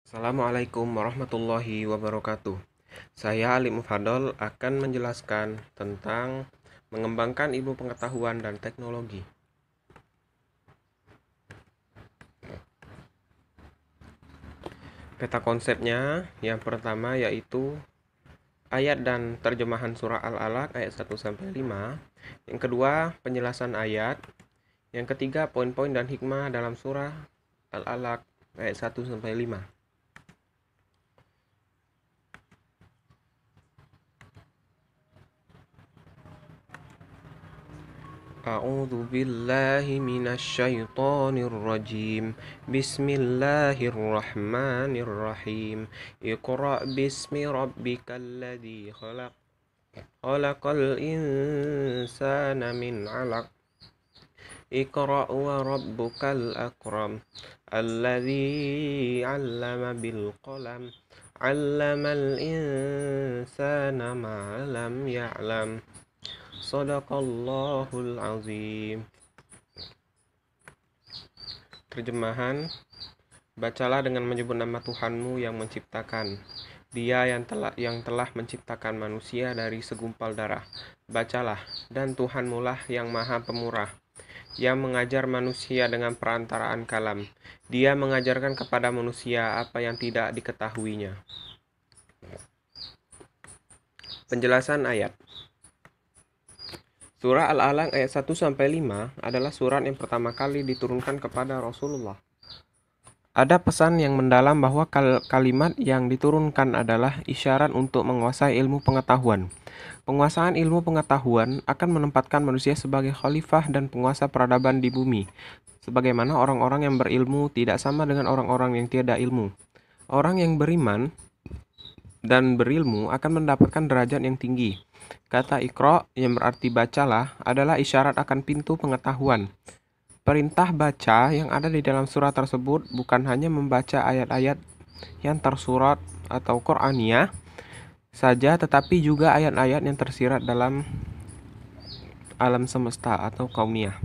Assalamualaikum warahmatullahi wabarakatuh. Saya Ali Mufadol akan menjelaskan tentang mengembangkan ilmu pengetahuan dan teknologi. Peta konsepnya yang pertama yaitu ayat dan terjemahan surah Al-Alaq ayat 1-5. Yang kedua, penjelasan ayat. Yang ketiga, poin-poin dan hikmah dalam surah Al-Alaq ayat 1-5. A'udzu billahi minasy syaithanir rajim. Bismillahirrahmanirrahim. Iqra bismi rabbikal ladzi khalaq. Khalaqal insana min 'alaq. Iqra wa rabbukal akram. Alladzi 'allama bil qalam. 'Allamal insana ma lam ya'lam. Shadaqallahul azim. Terjemahan: bacalah dengan menyebut nama Tuhanmu yang menciptakan. Dia yang telah menciptakan manusia dari segumpal darah. Bacalah, dan Tuhanmu lah yang maha pemurah, yang mengajar manusia dengan perantaraan kalam. Dia mengajarkan kepada manusia apa yang tidak diketahuinya. Penjelasan ayat. Surah Al-Alaq ayat 1-5 adalah surat yang pertama kali diturunkan kepada Rasulullah. Ada pesan yang mendalam bahwa kalimat yang diturunkan adalah isyarat untuk menguasai ilmu pengetahuan. Penguasaan ilmu pengetahuan akan menempatkan manusia sebagai khalifah dan penguasa peradaban di bumi. Sebagaimana orang-orang yang berilmu tidak sama dengan orang-orang yang tiada ilmu. Orang yang beriman dan berilmu akan mendapatkan derajat yang tinggi. Kata Iqra yang berarti bacalah adalah isyarat akan pintu pengetahuan. Perintah baca yang ada di dalam surat tersebut bukan hanya membaca ayat-ayat yang tersurat atau Qur'aniyah saja, tetapi juga ayat-ayat yang tersirat dalam alam semesta atau kauniyah.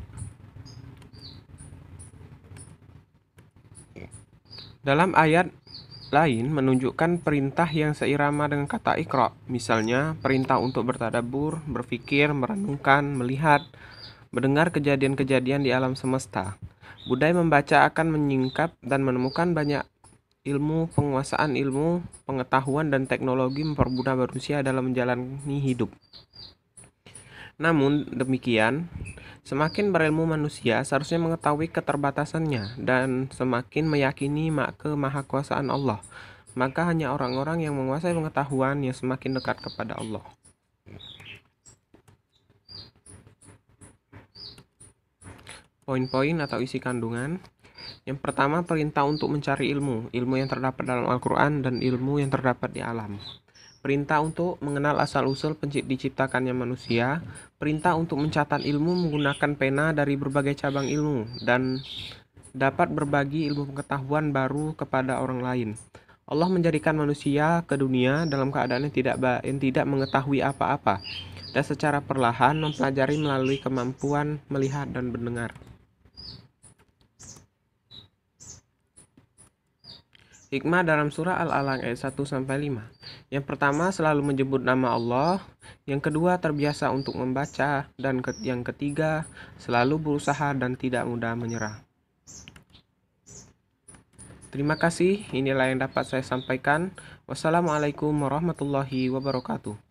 Dalam ayat lain menunjukkan perintah yang seirama dengan kata Iqra. Misalnya, perintah untuk bertadabbur, berpikir, merenungkan, melihat, mendengar kejadian-kejadian di alam semesta. Budaya membaca akan menyingkap dan menemukan banyak ilmu. Penguasaan ilmu, pengetahuan, dan teknologi mempermudah manusia dalam menjalani hidup. Namun demikian, semakin berilmu manusia seharusnya mengetahui keterbatasannya dan semakin meyakini kemahakuasaan Allah. Maka hanya orang-orang yang menguasai pengetahuan yang semakin dekat kepada Allah. Poin-poin atau isi kandungan. Yang pertama, perintah untuk mencari ilmu yang terdapat dalam Al-Quran dan ilmu yang terdapat di alam. Perintah untuk mengenal asal-usul diciptakannya manusia. Perintah untuk mencatat ilmu menggunakan pena dari berbagai cabang ilmu dan dapat berbagi ilmu pengetahuan baru kepada orang lain. Allah menjadikan manusia ke dunia dalam keadaan yang tidak mengetahui apa-apa dan secara perlahan mempelajari melalui kemampuan melihat dan mendengar. Hikmah dalam surah Al-Alaq ayat 1-5. Yang pertama, selalu menyebut nama Allah. Yang kedua, terbiasa untuk membaca. Dan yang ketiga, selalu berusaha dan tidak mudah menyerah. Terima kasih, inilah yang dapat saya sampaikan. Wassalamualaikum warahmatullahi wabarakatuh.